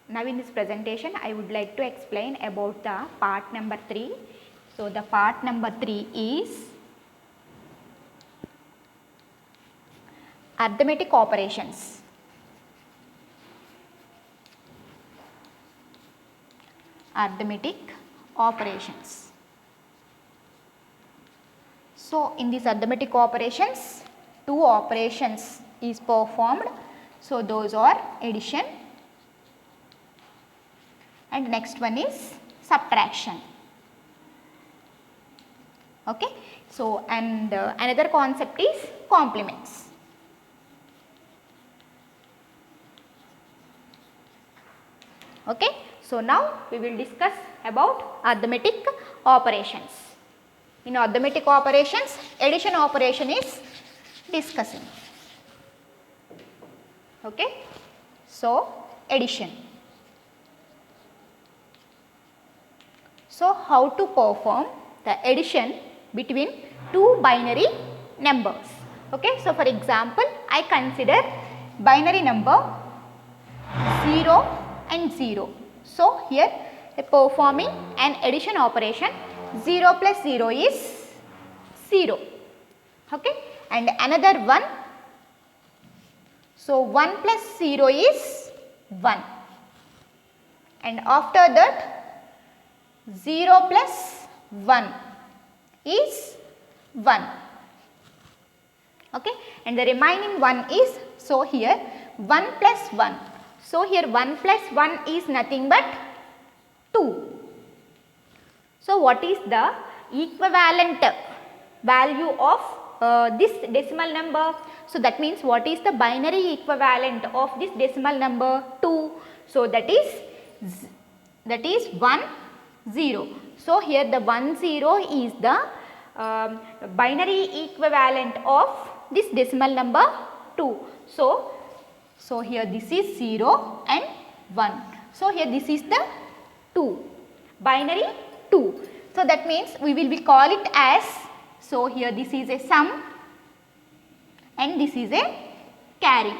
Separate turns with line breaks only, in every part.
now in this presentation I would like to explain about the part number 3. So the part number 3 is arithmetic operations. Arithmetic operations. So in these arithmetic operations, two operations is performed. So those are addition and next one is subtraction. Okay. So and another concept is complements. Okay. So now we will discuss about arithmetic operations. In arithmetic operations, addition operation is discussing. Okay. So addition. So how to perform the addition between two binary numbers. Okay. So for example, I consider binary number 0 and 0. So here performing an addition operation, 0 plus 0 is 0. Okay. And another one, so 1 plus 0 is 1, and after that 0 plus 1 is 1. Okay. And the remaining one is, so here 1 plus 1. So here 1 plus 1 is nothing but 2. So what is the equivalent value of this decimal number? So that means what is the binary equivalent of this decimal number? 2. So that is 1 0. So here the 1 0 is the binary equivalent of this decimal number 2. So here this is 0 and 1. So here this is the 2, binary 2. So that means we will call it as, so here this is a sum and this is a carry.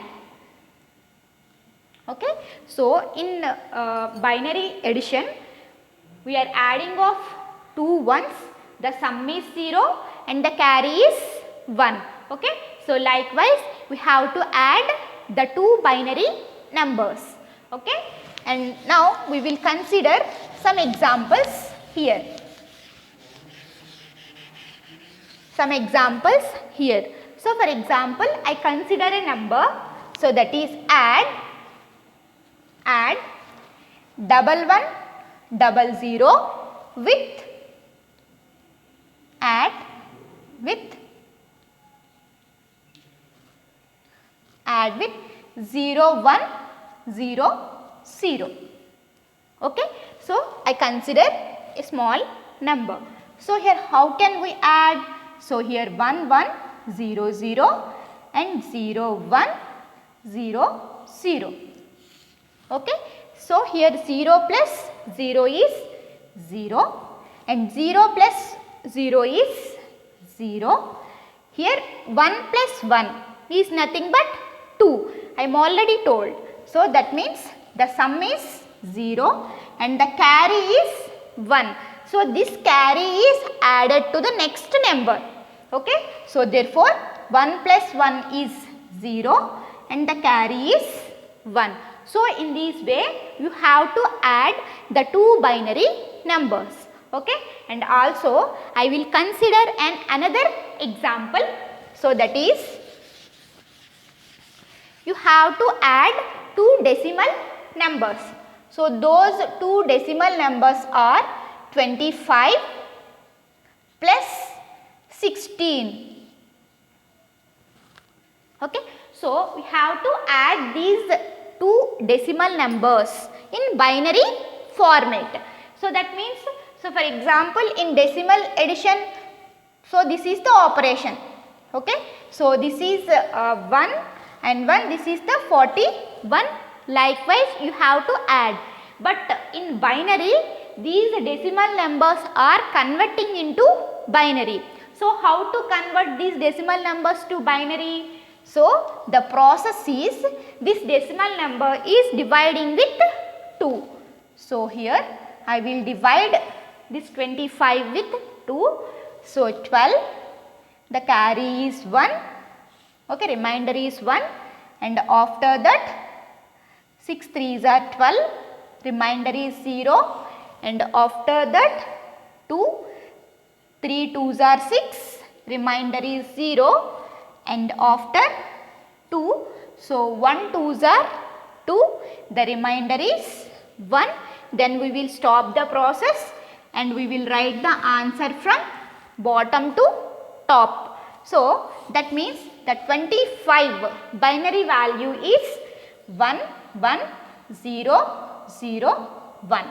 Okay. So in binary addition, we are adding of two ones, the sum is 0 and the carry is 1. Okay. So likewise we have to add the two binary numbers. Okay. And now we will consider some examples here. Some examples here. So for example, I consider a number, so that is add 1100 with add 0100. Okay. So I consider a small number. So here how can we add? So here 1100 and 0100. Okay. So here 0 plus 0 is 0 and 0 plus 0 is 0. Here 1 plus 1 is nothing but 2. I am already told. So that means the sum is 0 and the carry is 1. So this carry is added to the next number. Okay. So therefore 1 plus 1 is 0 and the carry is 1. So in this way you have to add the two binary numbers. Okay. And also I will consider another example. So that is, you have to add two decimal numbers. So those two decimal numbers are 25 plus 16. Okay. So we have to add these two decimal numbers in binary format. So that means, so for example in decimal addition, so this is the operation. Okay. So this is 1 and 1, this is the 41. Likewise you have to add, but in binary these decimal numbers are converting into binary. So how to convert these decimal numbers to binary? So the process is, this decimal number is dividing with 2. So here I will divide this 25 with 2. So 12, the carry is 1, okay, remainder is 1, and after that 6 3s are 12, remainder is 0, and after that 2, 3 2s are 6, remainder is 0, and after 2, so 1 2s are 2, the remainder is 1. Then we will stop the process and we will write the answer from bottom to top. So that means the 25 binary value is 1 1 0 0 1.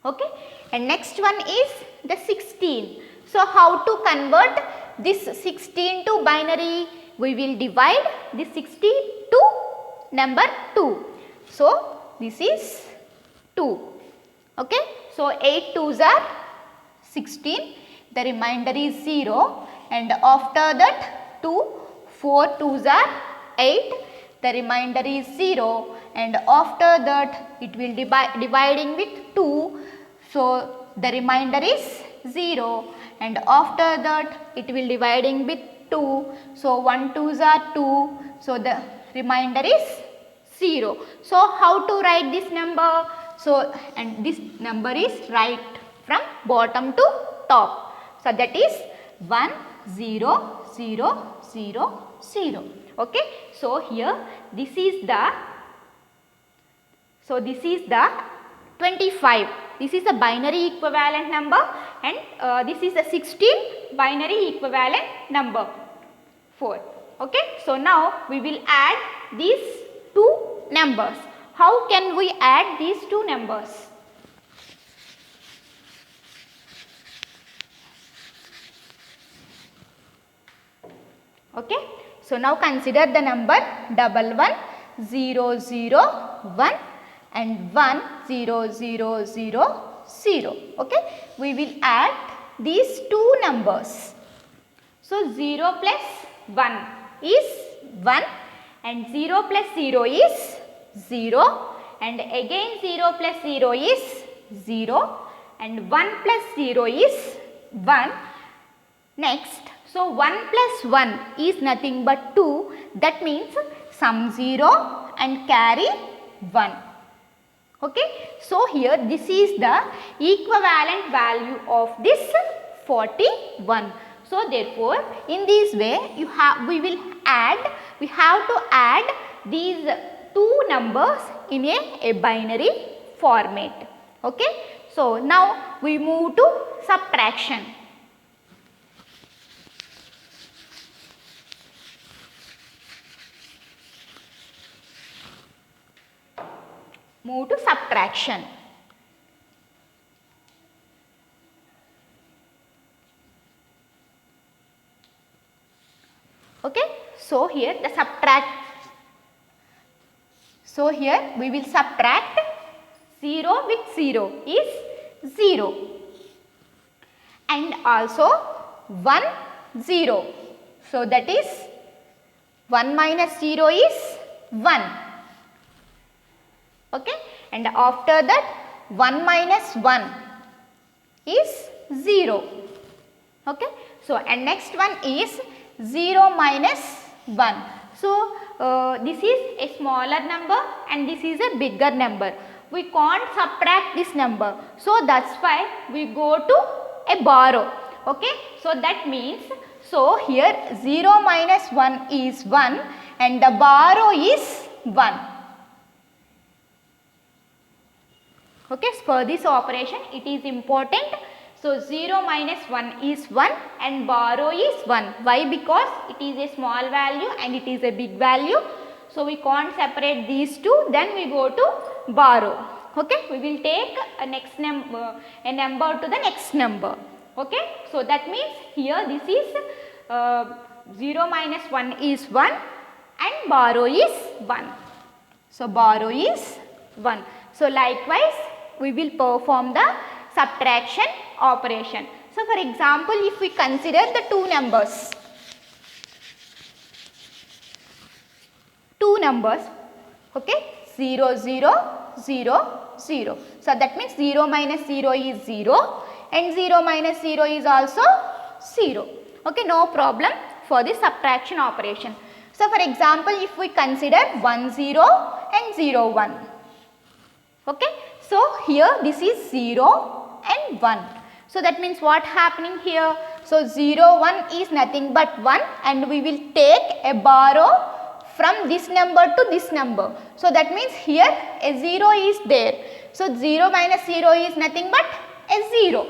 Okay, and next one is the 16. So how to convert this 16 to binary? We will divide this 60 to number 2. So this is 2. Okay, so 8 2s are 16, the remainder is 0, and after that 2 4 2s are 8, the remainder is 0, and after that it will dividing with 2, so the remainder is 0, and after that it will dividing with 2, so 1 2s are 2, so the remainder is 0. So how to write this number? So, and this number is right from bottom to top. So that is 1 0 0 0 0. Okay. So here this is the 25. This is the binary equivalent number, and this is the 16 binary equivalent number 4. Okay. So now we will add these two numbers. How can we add these two numbers? Okay. So now consider the number 11 0 0 1 and 1 0 0 0 0. Okay. We will add these two numbers. So 0 plus 1 is 1, and 0 plus 0 is 0, and again 0 plus 0 is 0, and 1 plus 0 is 1. Next, so 1 plus 1 is nothing but 2, that means sum 0 and carry 1. Okay. So here this is the equivalent value of this 41. So therefore in this way we have to add these two numbers in a binary format. Okay. So now we move to subtraction. Move to subtraction. Okay. So here we will subtract 0 with 0 is 0, and also 1 0. So that is 1 minus 0 is 1. Okay. And after that 1 minus 1 is 0. Okay. So and next one is 0 minus 1. So this is a smaller number and this is a bigger number. We can't subtract this number. So that's why we go to a borrow. Okay. So that means, so here 0 minus 1 is 1 and the borrow is 1. Okay. So for this operation it is important. So 0 minus 1 is 1 and borrow is 1. Why? Because it is a small value and it is a big value. So we can't separate these two, then we go to borrow. Okay. We will take a number to the next number. Okay. So that means here this is 0 minus 1 is 1 and borrow is 1. So borrow is 1. So likewise we will perform the subtraction operation. So for example, if we consider the two numbers, okay, 0, 0, 0, 0. So that means 0 minus 0 is 0 and 0 minus 0 is also 0. Okay, no problem for this subtraction operation. So for example, if we consider 1, 0 and 0, 1. Okay, so here this is 0 and 1. So that means what happening here? So 0, 1 is nothing but 1 and we will take a borrow from this number to this number. So that means here a 0 is there. So 0 minus 0 is nothing but a 0.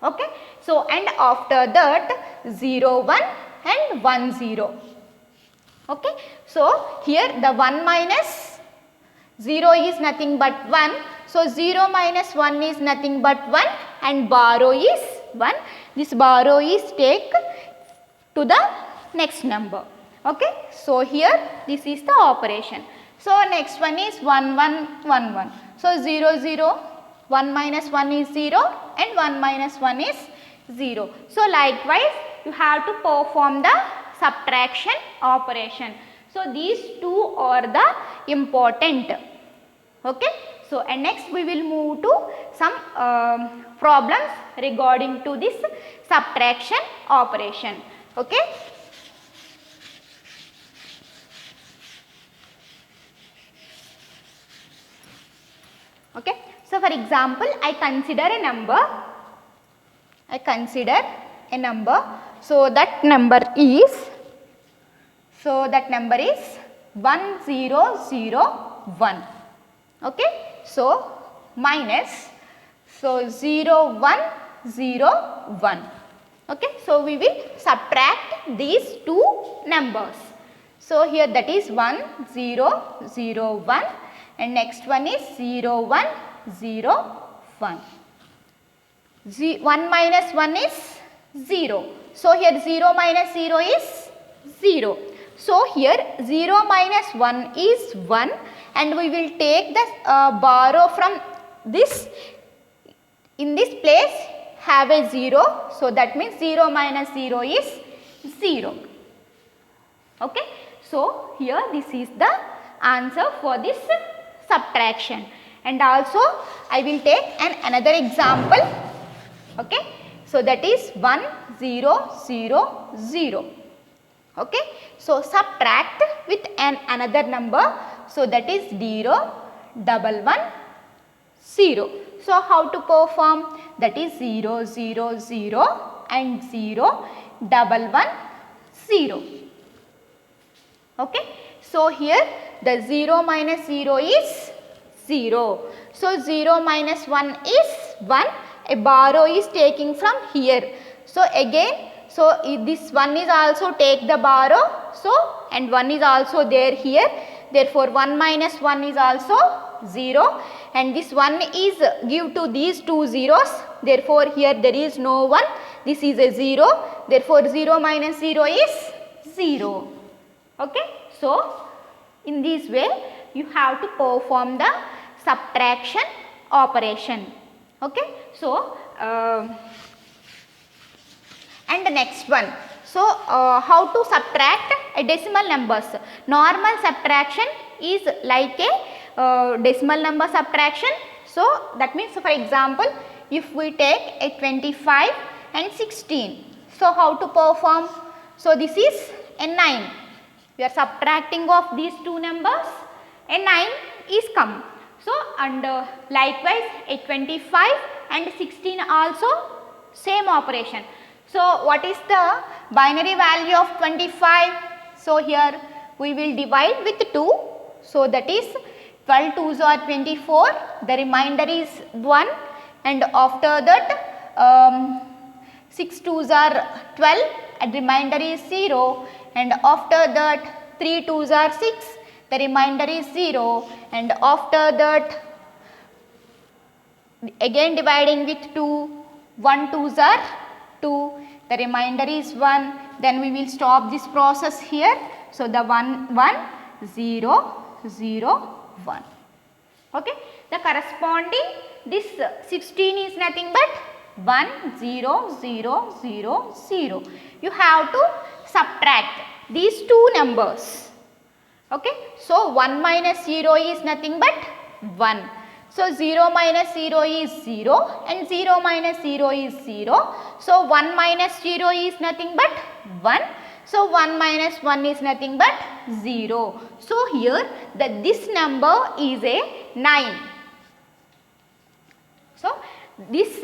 Okay. So and after that 0, 1 and 1, 0. Okay. So here the 1 minus 0 is nothing but 1. So 0 minus 1 is nothing but 1 and borrow is 1. This borrow is take to the next number. Okay. So here this is the operation. So next one is 1, 1, 1, 1. So 0, 0, 1 minus 1 is 0 and 1 minus 1 is 0. So likewise you have to perform the subtraction operation. So these two are the important. Okay. So and next we will move to some problems regarding to this subtraction operation. Okay. Okay. So for example, I consider a number. So that number is 1001. Okay. So minus 0101. Okay. So we will subtract these two numbers. So here that is 1001 and next one is 0101. 1 minus 1 is 0. So here 0 minus 0 is 0. So here 0 minus 1 is 1 and we will take the borrow from this. In this place have a 0. So that means 0 minus 0 is 0. Okay. So here this is the answer for this subtraction. And also I will take another example. Okay. So that is 1, 0, 0, 0. Okay. So subtract with another number. So that is 0, 1, 1, 0. So how to perform? That is 0, 0, 0 and 0, 1, 1, 0. Okay. So here the 0 minus 0 is 0. So 0 minus 1 is 1. A borrow is taking from here. So again, so this 1 is also take the borrow. So and 1 is also there here. Therefore 1 minus 1 is also 0 and this 1 is give to these two zeros. Therefore here there is no 1. This is a 0. Therefore 0 minus 0 is 0. Okay. So in this way you have to perform the subtraction operation. Okay. So and the next one. So how to subtract a decimal numbers? Normal subtraction is like a decimal number subtraction. So that means, for example, if we take a 25 and 16. So how to perform? So this is a 9. We are subtracting of these two numbers. A 9 is come. So and likewise a 25 and 16 also same operation. So what is the binary value of 25? So here we will divide with 2. So that is 12 2s are 24. The remainder is 1 and after that 6 2s are 12 and remainder is 0 and after that 3 2s are 6. The remainder is 0 and after that again dividing with 2, 1 2s are 2, the remainder is 1, then we will stop this process here. So the 1 1 0 0 1. Okay. The corresponding this 16 is nothing but 1 0 0 0 0. You have to subtract these two numbers. Okay, so 1 minus 0 is nothing but 1. So 0 minus 0 is 0 and 0 minus 0 is 0. So 1 minus 0 is nothing but 1. So 1 minus 1 is nothing but 0. So here this number is a 9. So this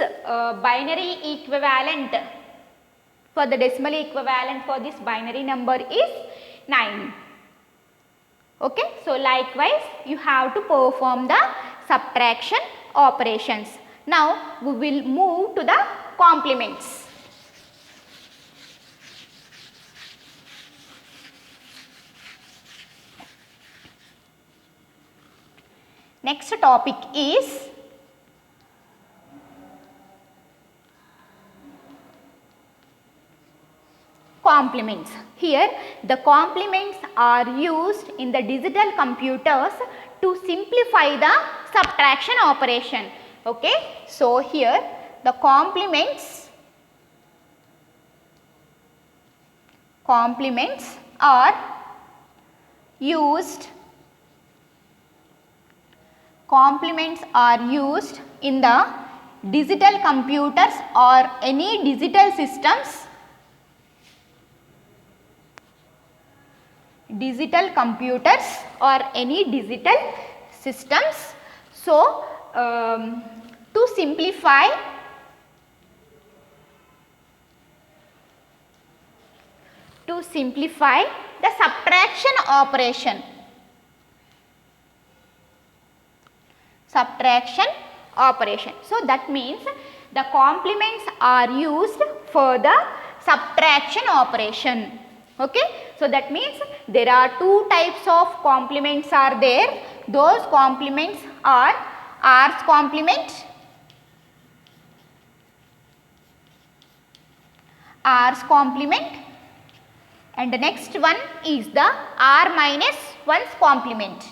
binary equivalent for the decimal equivalent for this binary number is 9. Okay, so likewise you have to perform the subtraction operations. Now we will move to the complements. Next topic is complements. Here the complements are used in the digital computers to simplify the subtraction operation. Okay, so here the complements are used in the digital computers or any digital systems So to simplify the subtraction operation. So that means the complements are used for the subtraction operation. Okay, so that means there are two types of complements are there. Those complements are R's complement and the next one is the R minus 1's complement.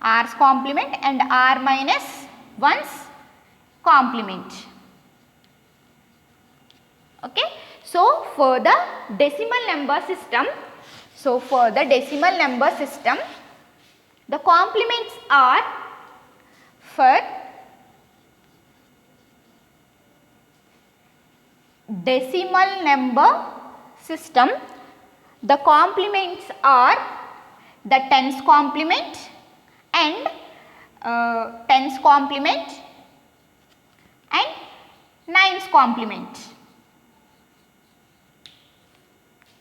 R's complement and R minus 1's complement. Okay, so for the decimal number system, the complements are for decimal number system, the complements are the tens complement and tens complement and nines complement.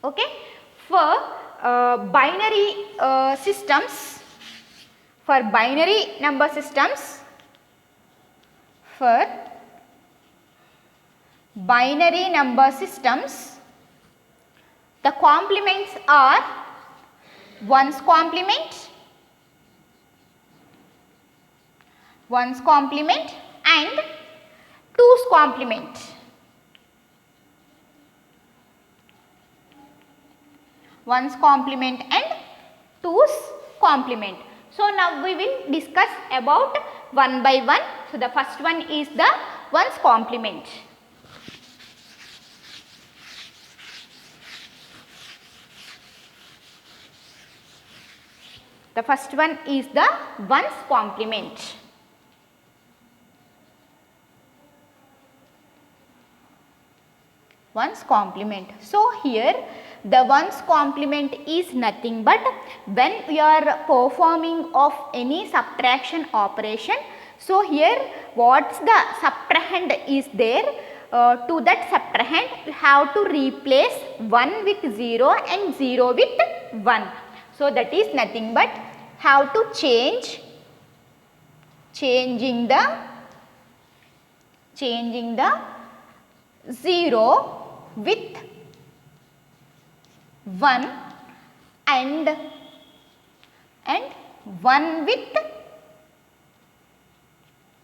Okay, for binary number systems, the complements are ones complement and twos complement. Ones complement and twos complement. So now we will discuss about one by one. So the first one is the ones complement. The first one is the ones complement. Ones complement. So here the ones complement is nothing but when we are performing of any subtraction operation. So here what's the subtrahend is there, to that subtrahend you have to replace 1 with 0 and 0 with 1. So that is nothing but have to changing the 0 with 1 and 1 with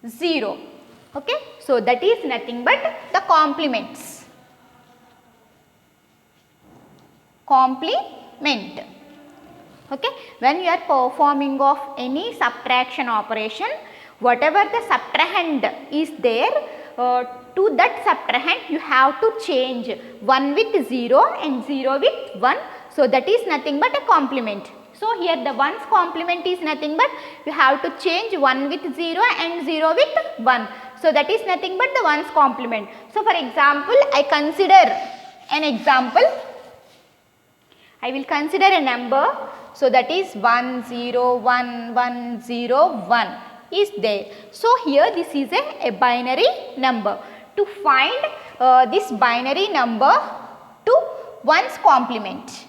0. Okay, so that is nothing but the complement. Okay, when you are performing of any subtraction operation, whatever the subtrahend is there, to that subtrahend you have to change 1 with 0 and 0 with 1. So, that is nothing but a complement. So, here the 1's complement is nothing but you have to change 1 with 0 and 0 with 1. So, that is nothing but the 1's complement. So, for example, I consider an example. I will consider a number. So, that is 1 0 1 1 0 1 is there. So, here this is a binary number. To find this binary number to 1's complement.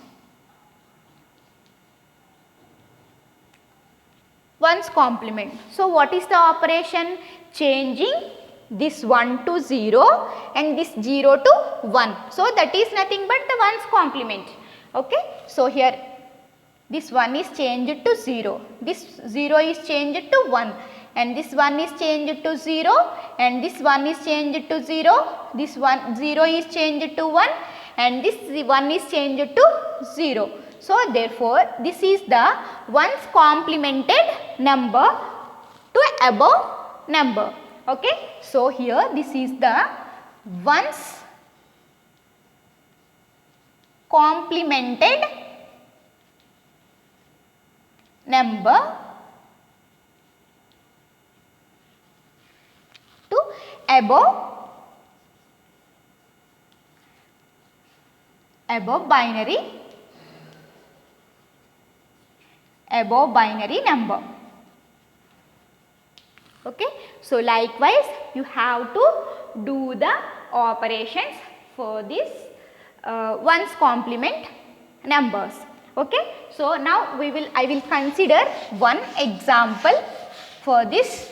1's complement. So, what is the operation? Changing this 1 to 0 and this 0 to 1. So, that is nothing but the 1's complement. Okay. So, here this 1 is changed to 0, this 0 is changed to 1 and this 1 is changed to 0 and this 1 is changed to 0, this 0 is changed to 1 and this 1 is changed to 0. So, therefore, this is the 1's complemented number to above number. Okay. So, here this is the 1's complemented number to above binary number. Okay. So, likewise you have to do the operations for this 1's complement numbers. Okay. So, now I will consider one example for this.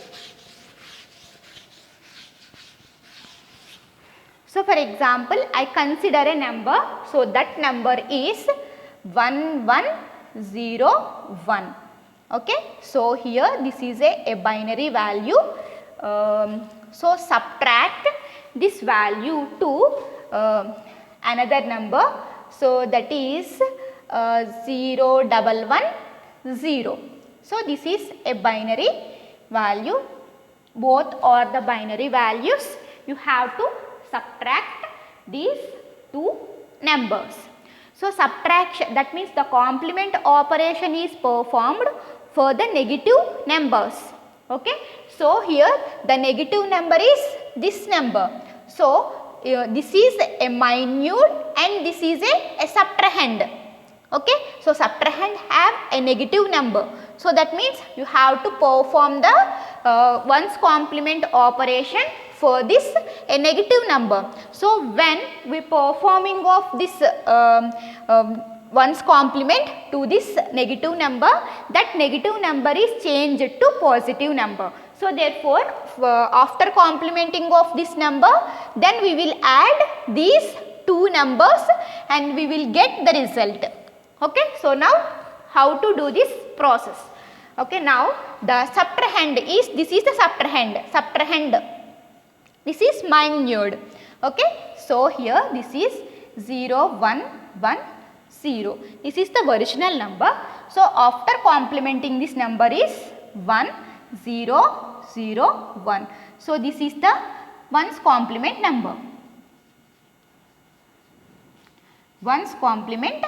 So, for example, I consider a number. So, that number is 1101. Okay. So, here this is a binary value. So, subtract this value to another number. So, that is 0110. So, this is a binary value. Both are the binary values. You have to subtract these two numbers. So, subtraction, that means the complement operation is performed for the negative numbers. Okay. So, here the negative number is this number. So, this is a minute and this is a subtrahend. Okay. So, subtrahend have a negative number. So, that means you have to perform the 1's complement operation for this a negative number. So, when we performing of this 1's complement to this negative number, that negative number is changed to positive number. So, therefore, after complementing of this number, then we will add these two numbers and we will get the result. Okay. So, now how to do this process? Okay. Now, the subtrahend is, this is the subtrahend. This is minute. Okay. So, here this is 0110. This is the original number. So, after complementing this number is 1001. So, this is the 1's complement number. 1's complement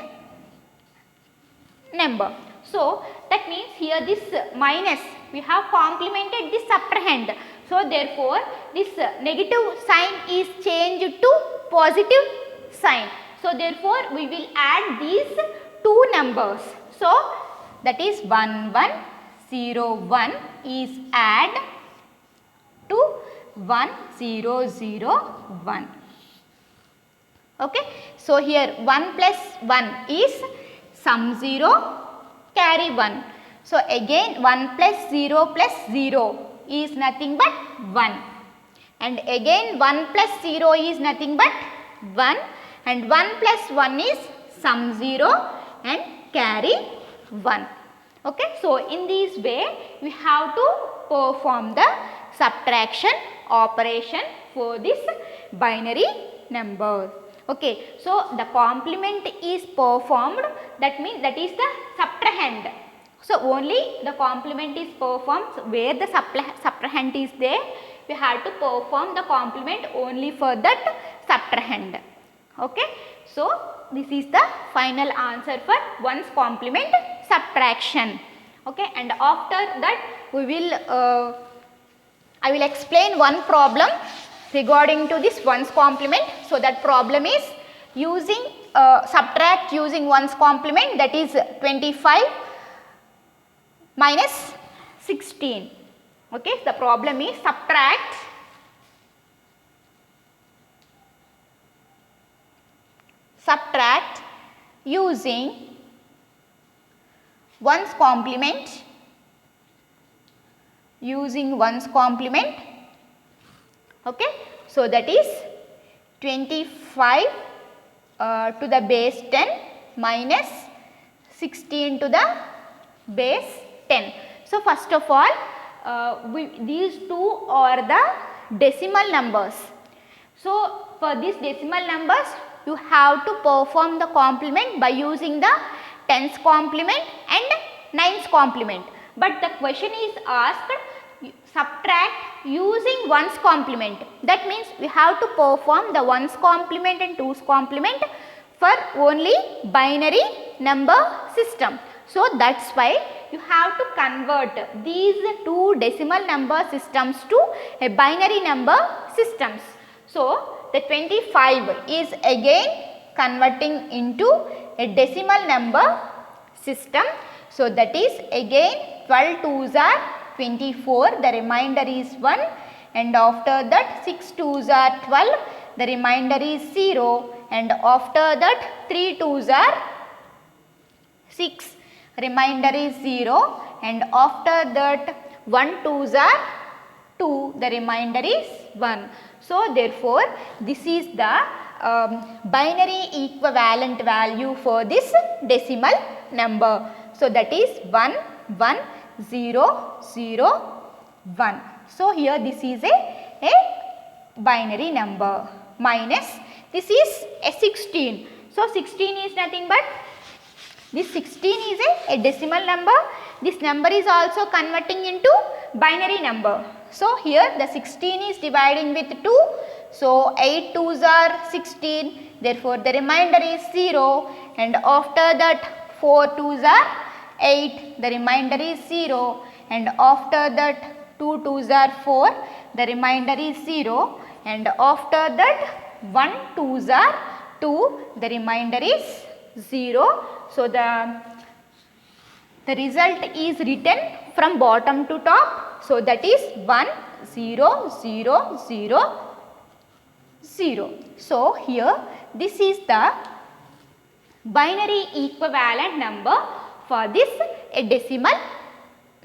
number. So, that means here this minus, we have complemented this subtrahend. So, therefore, this negative sign is changed to positive sign. So, therefore, we will add these two numbers. So, that is 1101 is add to 1001. Okay. So, here 1 plus 1 is sum 0 carry 1. So, again 1 plus 0 plus 0 is nothing but 1 and again 1 plus 0 is nothing but 1 and 1 plus 1 is sum 0 and carry 1. Okay. So, in this way we have to perform the subtraction operation for this binary number. Okay. So, the complement is performed, that means that is the subtrahend. So, only the complement is performed where the subtrahend is there, we have to perform the complement only for that subtrahend. Okay. So, this is the final answer for 1's complement subtraction. Okay. And after that we will I will explain one problem regarding to this 1's complement. So, that problem is using subtract using 1's complement, that is 25 minus 16. Okay. The problem is subtract using 1's complement, okay. So, that is 25 to the base 10 minus 16 to the base 10. So, first of all these two are the decimal numbers. So, for these decimal numbers you have to perform the complement by using the 10's complement and 9's complement. But the question is asked subtract using 1's complement. That means we have to perform the 1's complement and 2's complement for only binary number system. So, that is why you have to convert these two decimal number systems to a binary number systems. So, the 25 is again converting into a decimal number system. So, that is again 12 2's are 24, the remainder is 1, and after that 6 2's are 12, the remainder is 0, and after that 3 2's are 6, remainder is 0, and after that 1 2's are 2, the remainder is 1. So, therefore, this is the binary equivalent value for this decimal number. So, that is 1 1 0 0 1. So, here this is a binary number minus this is a 16. So, 16 is nothing but this 16 is a decimal number. This number is also converting into binary number. So, here the 16 is dividing with 2. So, 8 2's are 16. Therefore, the remainder is 0, and after that 4 2's are 8. The remainder is 0, and after that 2 2's are 4. The remainder is 0, and after that 1 2's are 2. The remainder is 0. So, the result is written from bottom to top. So, that is 1 0 0 0 0. So, here this is the binary equivalent number for this decimal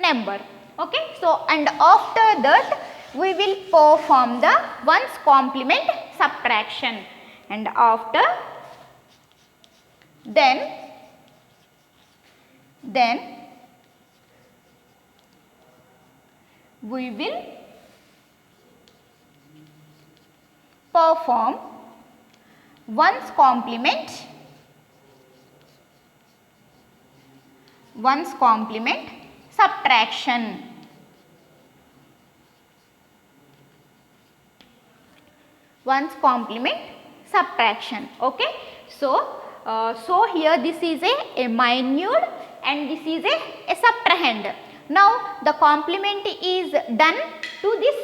number. Okay. So, and after that we will perform the 1's complement subtraction, and after then we will perform 1's complement subtraction. One's complement subtraction. Okay. So, here this is a minuend and this is a subtrahend. Now, the complement is done to this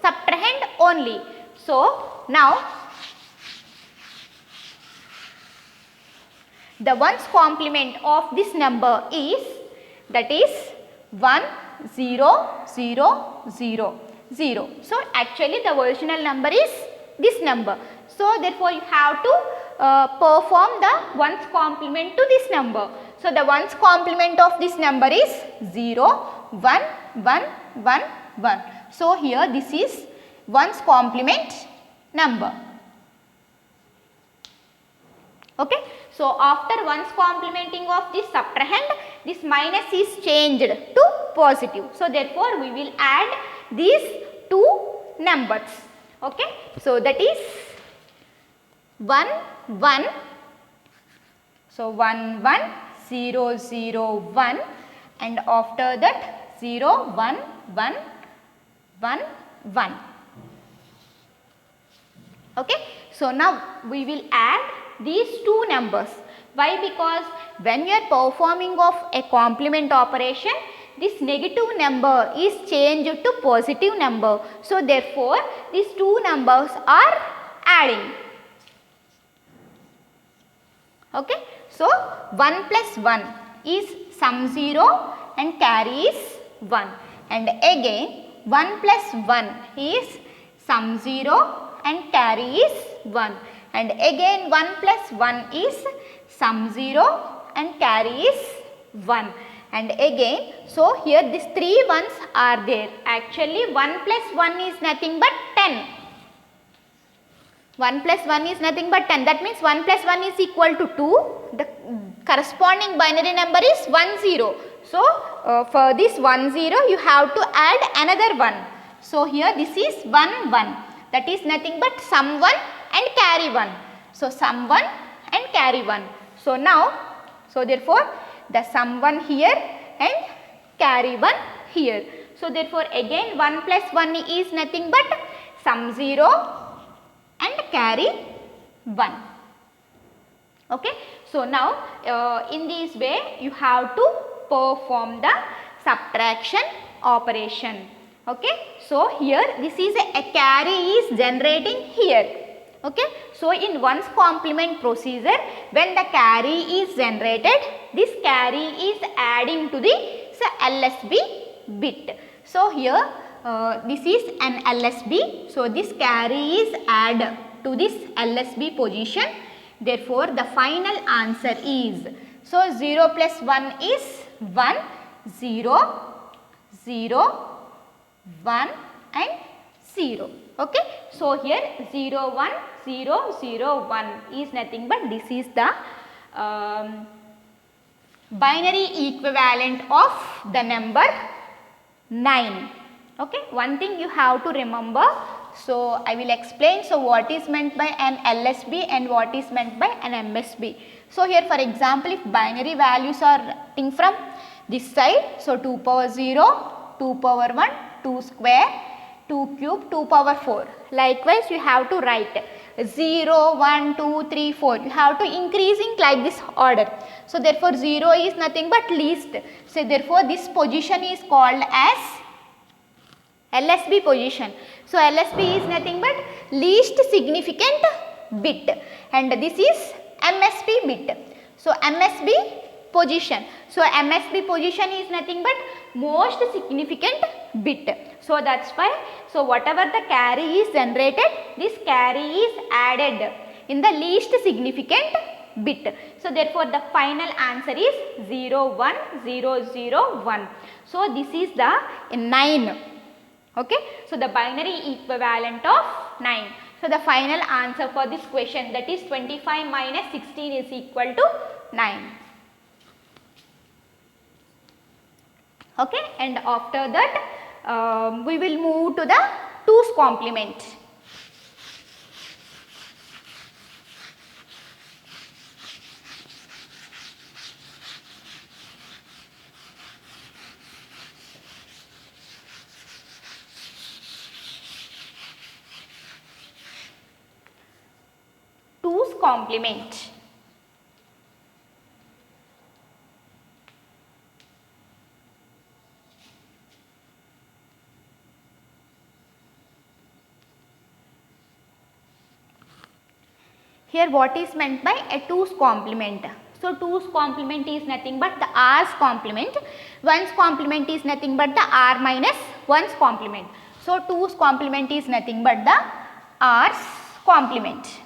subtrahend only. So, now the 1's complement of this number is, that is 1 0 0 0 0. So, actually the original number is this number. So, therefore, you have to perform the 1's complement to this number. So, the 1's complement of this number is 0 1 1 1 1. So, here this is 1's complement number. Okay. So, after 1's complementing of this subtrahend, this minus is changed to positive. So, therefore, we will add these two numbers. Okay. So, that is 1 1. So, 1 1 0 0 1, and after that 0 1 1 1 1. Okay. So now we will add these two numbers. Why? Because when we are performing of a complement operation, this negative number is changed to positive number. So therefore these two numbers are adding. Okay. So 1 plus 1 is sum 0 and carry is 1, and again 1 plus 1 is sum 0 and carry is 1, and again 1 plus 1 is sum 0 and carry is 1, and again, so here these three ones are there. Actually 1 plus 1 is nothing but 10. 1 plus 1 is nothing but 10. That means 1 plus 1 is equal to 2. The corresponding binary number is 1 0. So for this 1 0 you have to add another 1. So here this is 1 1. That is nothing but sum 1 and carry 1. So sum 1 and carry 1. So now, so therefore the sum 1 here and carry 1 here. So therefore again 1 plus 1 is nothing but sum 0 and carry 1. Okay. So now in this way you have to perform the subtraction operation. Okay. So here this is a carry is generating here. Okay. So in one's complement procedure, when the carry is generated, this carry is adding to the LSB bit. So here this is an LSB. So this carry is add to this LSB position. Therefore the final answer is, so 0 plus 1 is 1, 0, 0, 1 and 0. Okay. So here 0 1 0 0 1 is nothing but this is the binary equivalent of the number 9. Okay. One thing you have to remember, so I will explain. So what is meant by an LSB and what is meant by an MSB. So here for example, if binary values are writing from this side, so 2 power 0, 2 power 1, 2 square, 2 cube, 2 power 4. Likewise you have to write 0, 1, 2, 3, 4. You have to increasing like this order. So therefore 0 is nothing but least. So therefore this position is called as LSB position. So LSB is nothing but least significant bit, and this is MSB bit. So MSB position. So MSB position is nothing but most significant bit. So that's why, so whatever the carry is generated, this carry is added in the least significant bit. So therefore the final answer is 0 1 0 0 1. So this is the 9. Okay. So the binary equivalent of 9. So the final answer for this question, that is 25 minus 16 is equal to 9. Okay. And after that we will move to the 2's complement. Complement. Here what is meant by a 2's complement? So 2's complement is nothing but the r's complement. 1's complement is nothing but the r minus 1's complement. So 2's complement is nothing but the r's complement.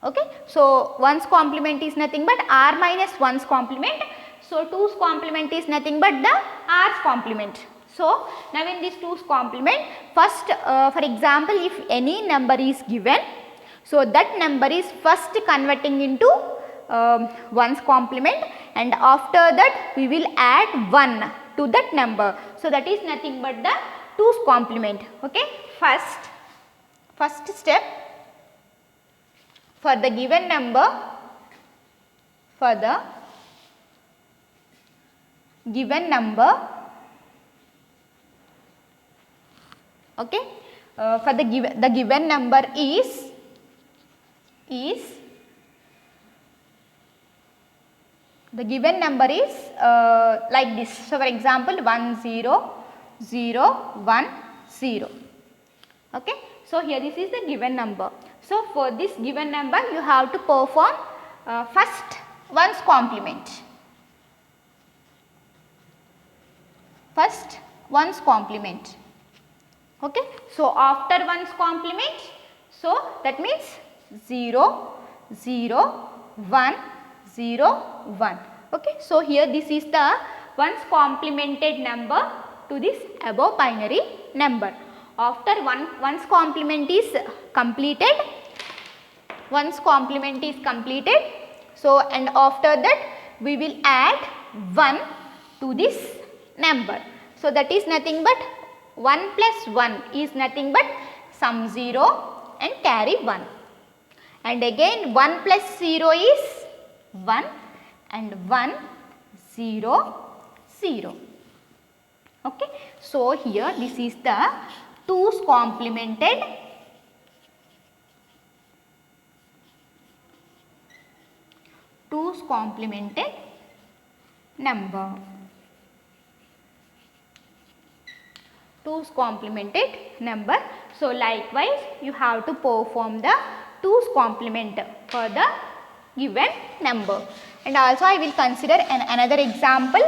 Okay. So 1's complement is nothing but r minus 1's complement. So 2's complement is nothing but the r's complement. So now in this 2's complement, first for example, if any number is given, so that number is first converting into 1's complement, and after that we will add 1 to that number. So that is nothing but the 2's complement. Okay. First step, for the given number, Okay, for the given number is the given number is like this. So, for example 1 0 0 1 0. Okay. So, here this is the given number. So, for this given number you have to perform first one's complement. First one's complement. Okay. So, after one's complement, so that means 0 0 1 0 1. Okay. So, here this is the one's complemented number to this above binary number. After one's complement is completed, so and after that we will add 1 to this number. So, that is nothing but 1 plus 1 is nothing but sum 0 and carry 1, and again 1 plus 0 is 1 and 1 0 0. Okay. So, here this is the 2's complemented number. 2's complemented number. So, likewise you have to perform the 2's complement for the given number. And also I will consider another example.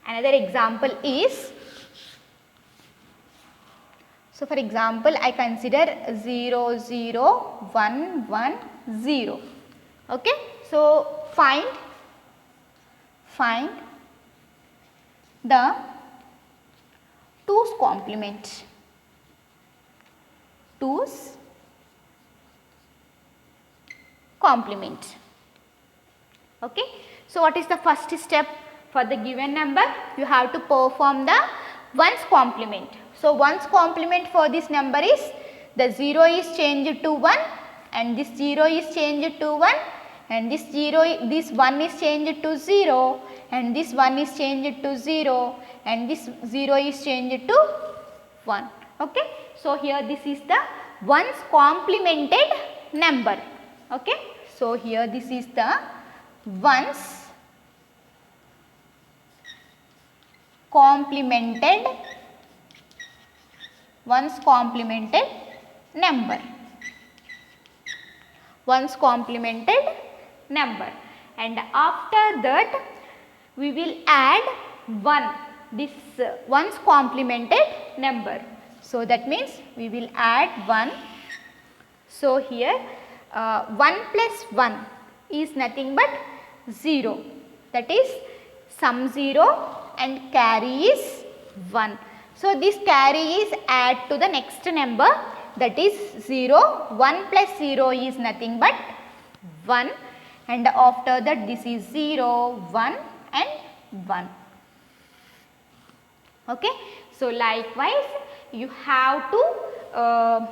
Another example is, so for example I consider 0 0 1 1 0. Okay. So, find the 2's complement. 2's complement. Okay. So, what is the first step? For the given number you have to perform the 1's complement. So, 1's complement for this number is the 0 is changed to 1 and this 0 is changed to 1 and this 1 is changed to 0 and this 1 is changed to 0 and this 0 is changed to 1. Okay. So, here this is the 1's complemented number. Okay. So, here this is the 1's complemented number. 1's complemented number, and after that we will add 1 this 1's complemented number. So, that means we will add 1. So, here 1 plus 1 is nothing but 0, that is sum 0 and carry is 1. So, this carry is add to the next number, that is 0. 1 plus 0 is nothing but 1, and after that this is 0 1 and 1. Okay. So, likewise you have to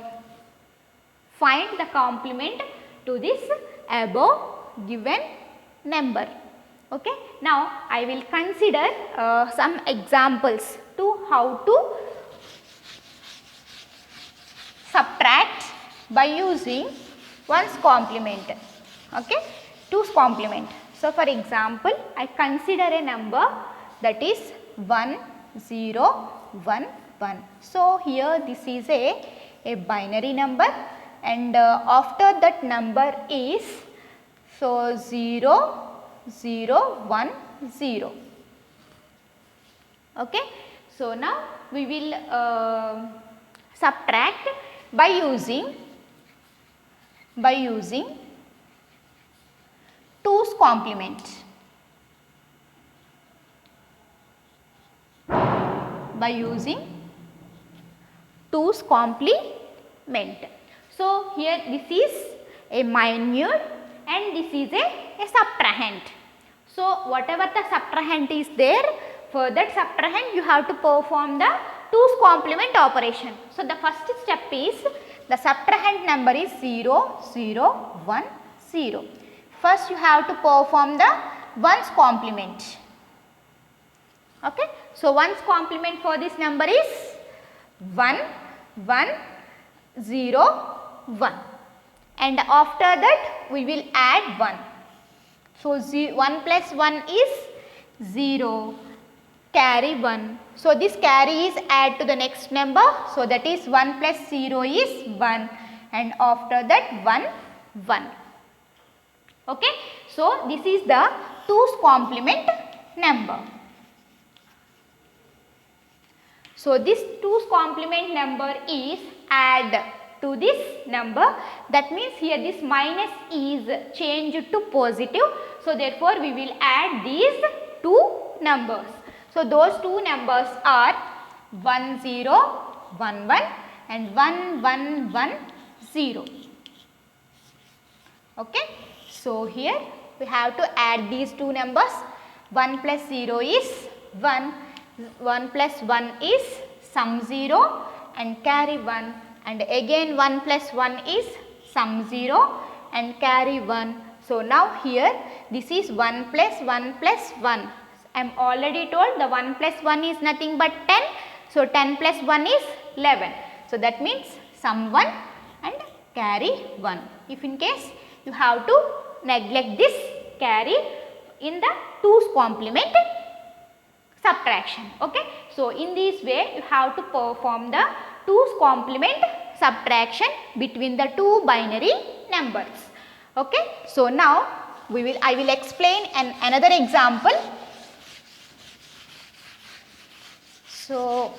find the complement to this above given number. Okay. Now, I will consider some examples to how to subtract by using 1's complement. Okay. 2's complement. So, for example, I consider a number that is 1 0 1 1. So, here this is a binary number, and after that number is, so 0 0 1 0. Okay. So, now we will subtract by using 2's complement. By using 2's complement. So, here this is a minuend and this is a subtrahend. So, whatever the subtrahend is there, for that subtrahend you have to perform the 2's complement operation. So, the first step is the subtrahend number is 0 0 1 0. First you have to perform the ones complement. Okay. So, ones complement for this number is 1, 1, 0, 1, and after that we will add 1. So, 1 plus 1 is 0, carry 1. So, this carry is add to the next number. So, that is 1 plus 0 is 1, and after that 1, 1. Okay. So, this is the 2's complement number. So, this 2's complement number is add to this number. That means here this minus is changed to positive. So, therefore, we will add these two numbers. So, those two numbers are 1 0 1 1 and 1 1 1 0. Okay. So, here we have to add these two numbers. 1 plus 0 is 1. 1 plus 1 is sum 0 and carry 1, and again 1 plus 1 is sum 0 and carry 1. So, now here this is 1 plus 1 plus 1. I am already told the 1 plus 1 is nothing but 10. So, 10 plus 1 is 11. So, that means sum 1 and carry 1. If in case you have to neglect this carry in the 2's complement subtraction. Okay. So, in this way you have to perform the 2's complement subtraction between the two binary numbers. Okay. So, now I will explain another example. So,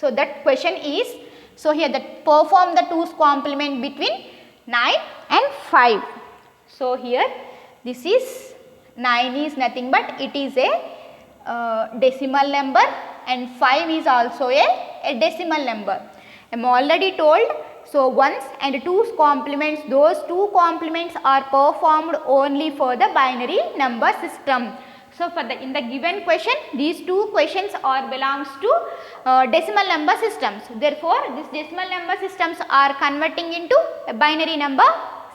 that question is, so here that perform the 2's complement between 9 and 5. So, here this is 9 is nothing but it is a decimal number, and 5 is also a decimal number. I am already told. So, ones and 2's complements, those two complements are performed only for the binary number system. So, in the given question, these two questions are belongs to decimal number systems. Therefore, these decimal number systems are converting into a binary number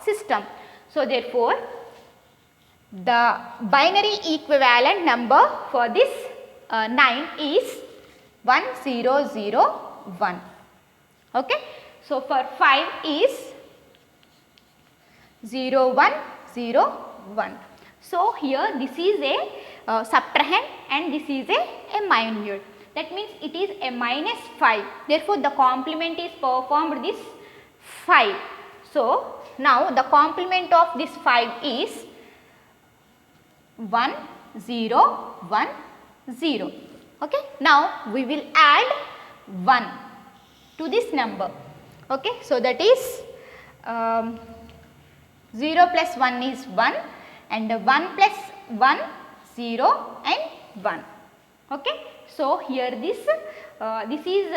system. So, therefore, the binary equivalent number for this 9 is 1 0 0 1. Okay. So, for 5 is 0 1 0 1. So, here this is a subtrahend and this is a minute. That means it is a minus 5. Therefore, the complement is performed this 5. So, now the complement of this 5 is 1 0 1 0. Okay. Now, we will add 1 to this number. Okay. So, that is 0 plus 1 is 1 and 1 plus 1 0 and 1. Okay. So, here this is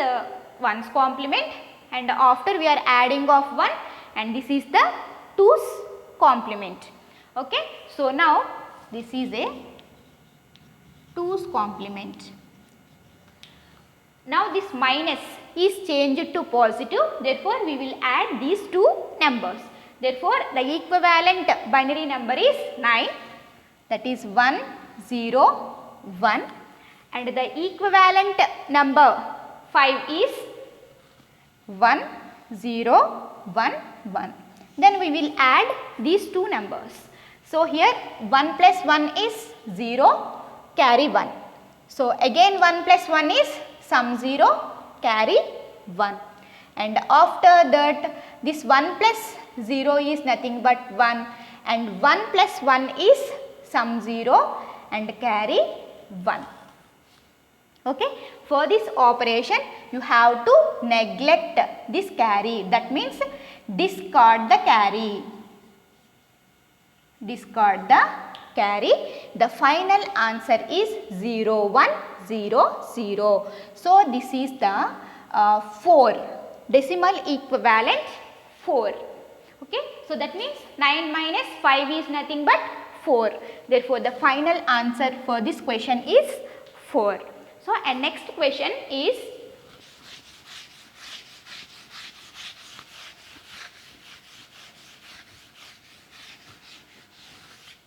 1's complement, and after we are adding of 1, and this is the 2's complement. Okay. So, now this is a 2's complement. Now, this minus is changed to positive, therefore, we will add these two numbers. Therefore, the equivalent binary number is 9, that is 1 0 1, and the equivalent number 5 is 1 0 1 1. Then we will add these two numbers. So, here 1 plus 1 is 0, carry 1. So, again 1 plus 1 is sum 0, carry 1, and after that this 1 plus 0 is nothing but 1, and 1 plus 1 is sum 0 and carry 1. Okay. For this operation you have to neglect this carry, that means discard the carry. Discard the carry. The final answer is 0 1 0 0. So, this is the 4 decimal equivalent 4. Okay. So, that means 9 minus 5 is nothing but 4. Therefore, the final answer for this question is 4. So, and next question is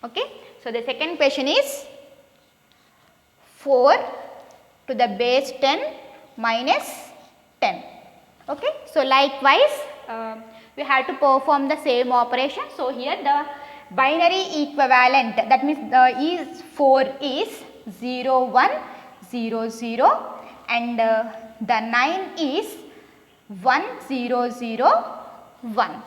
okay. So the second question is 4 to the base 10 minus 10. Okay. So likewise we have to perform the same operation. So here the binary equivalent, that means the is 4 is 0 1 0 0 and the 9 is 1 0 0 1.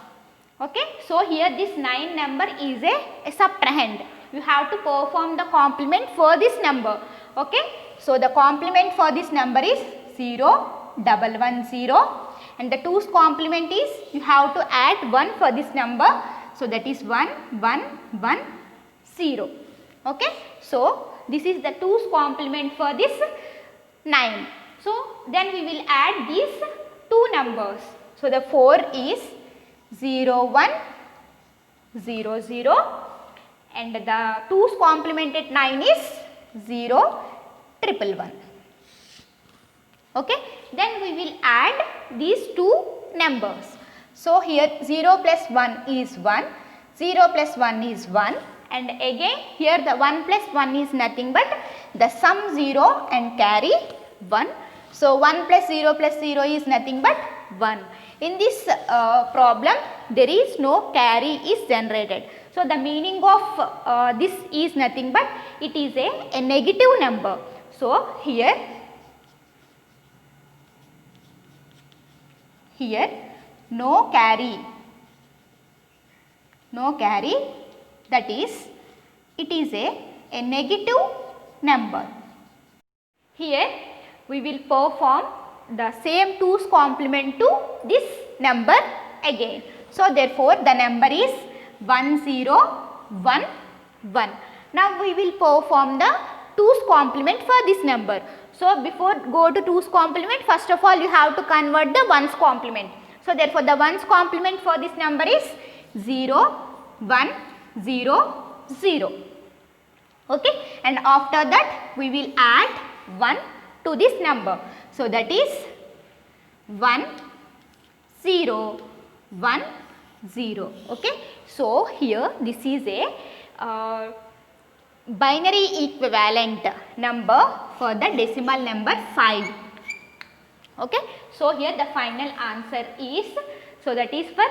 Okay. So here this 9 number is a subtrahend. You have to perform the complement for this number. Okay. So the complement for this number is 0 1 1 0 and the 2's complement is you have to add 1 for this number. So that is 1 1 1 0. Okay. So this is the 2's complement for this 9. So then we will add these two numbers. So the 4 is 0 1 0 0 and the 2's complemented 9 is 0 1 1. Okay. Then we will add these two numbers. So here 0 plus 1 is 1, 0 plus 1 is 1 and again here the 1 plus 1 is nothing but the sum 0 and carry 1. So 1 plus 0 is nothing but 1. In this problem there is no carry is generated. So the meaning of this is nothing but it is a negative number. So here no carry, that is it is a negative number. Here we will perform the same 2's complement to this number again. So therefore the number is 1 0 1 1. Now we will perform the 2's complement for this number. So before go to 2's complement, first of all you have to convert the 1's complement. So therefore the 1's complement for this number is 0 1 0 0. Okay. And after that we will add 1 to this number. So that is 1 0 1 0. Okay. So here this is a binary equivalent number for the decimal number 5. Okay. So here the final answer is, so that is for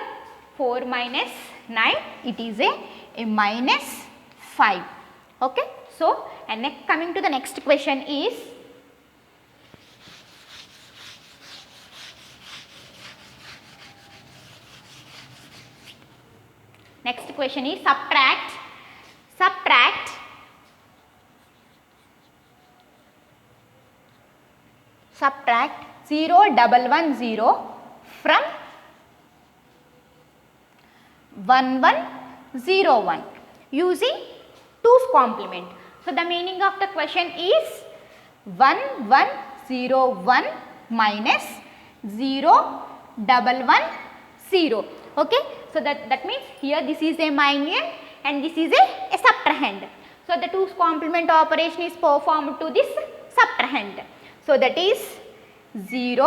4 minus 9, it is a minus 5. Okay. So and next, coming to the next question is subtract 0 1 1 0 from 1 1 0 1 using 2's complement. So the meaning of the question is 1 1 0 1 minus 0 1 1 0. Okay. So that means here this is a minuend and this is a subtrahend. So the 2's complement operation is performed to this subtrahend. So that is 0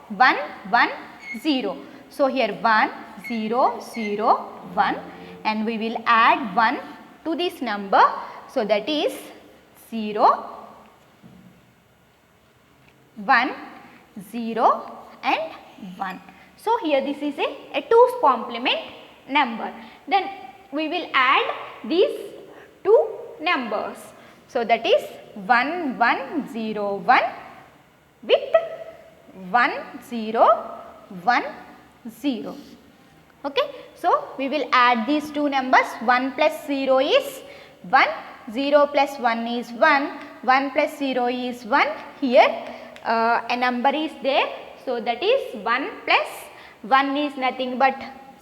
1 1 0. So here 1 0 0 1 and we will add 1 to this number. So that is 0 1 0 and 1. So here this is a 2's complement number. Then we will add these two numbers. So that is 1 1 0 1 with 1 0 1 0. Okay. So we will add these two numbers. 1 plus 0 is 1, 0 plus 1 is 1, 1 plus 0 is 1. Here a number is there. So that is 1 plus 1 is nothing but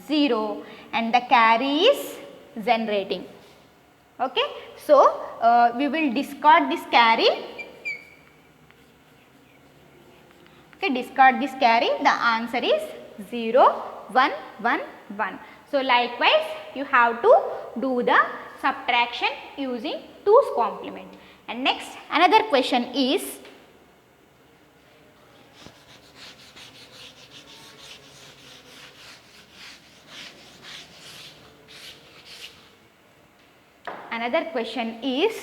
0 and the carry is generating. Okay. So we will discard this carry. Okay, discard this carry. The answer is 0 1 1 1. So likewise you have to do the subtraction using 2's complement. And next another question is another question is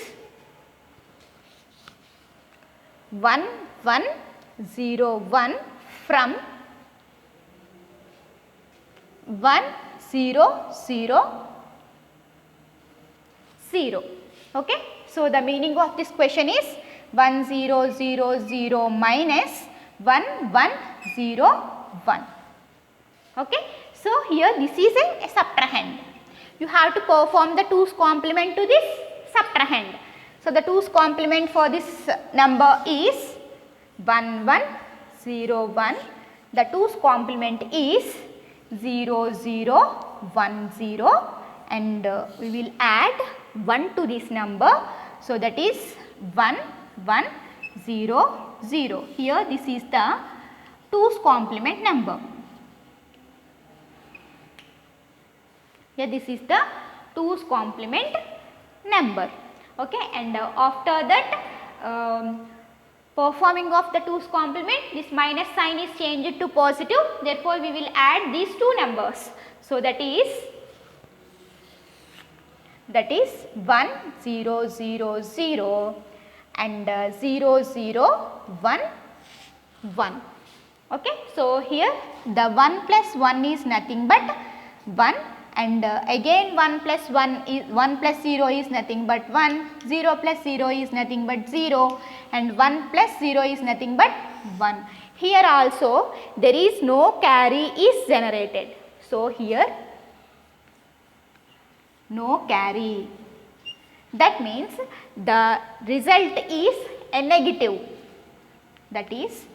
1101 from 1000. Okay. So, the meaning of this question is 1000 minus 1101. Okay. So, here this is a subtrahend. You have to perform the 2's complement to this subtrahend. So, the 2's complement for this number is 1101. The 2's complement is 0010, and we will add 1 to this number. So, that is 1100. Here this is the 2's complement number. Here this is the 2's complement number. Okay, and after that performing of the 2's complement, this minus sign is changed to positive. Therefore, we will add these two numbers. So, that is 1000 and 0011. Okay. So, here the 1 plus 1 is nothing but 1, and again 1 plus 1 is 1 plus 0 is nothing but 1, 0 plus 0 is nothing but 0, and 1 plus 0 is nothing but 1. Here also there is no carry is generated. So, here no carry. That means the result is a negative. That is,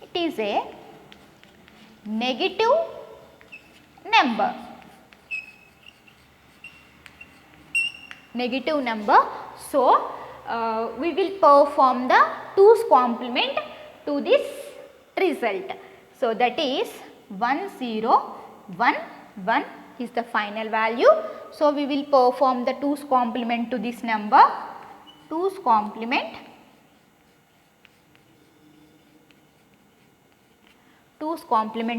it is a negative number. Negative number. So, we will perform the 2's complement to this result. So, that is 1011 is the final value. So, we will perform the 2's complement to this number. 2's complement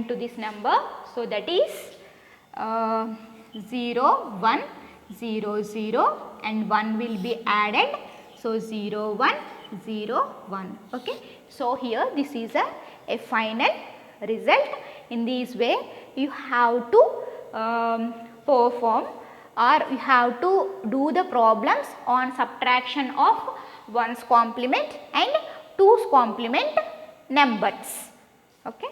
to this number. So, that is 0, 1, 0, 0, and 1 will be added. So, 0, 1, 0, 1. Okay. So, here this is a final result. In this way, you have to perform, or you have to do the problems on subtraction of 1's complement and 2's complement numbers. Okay.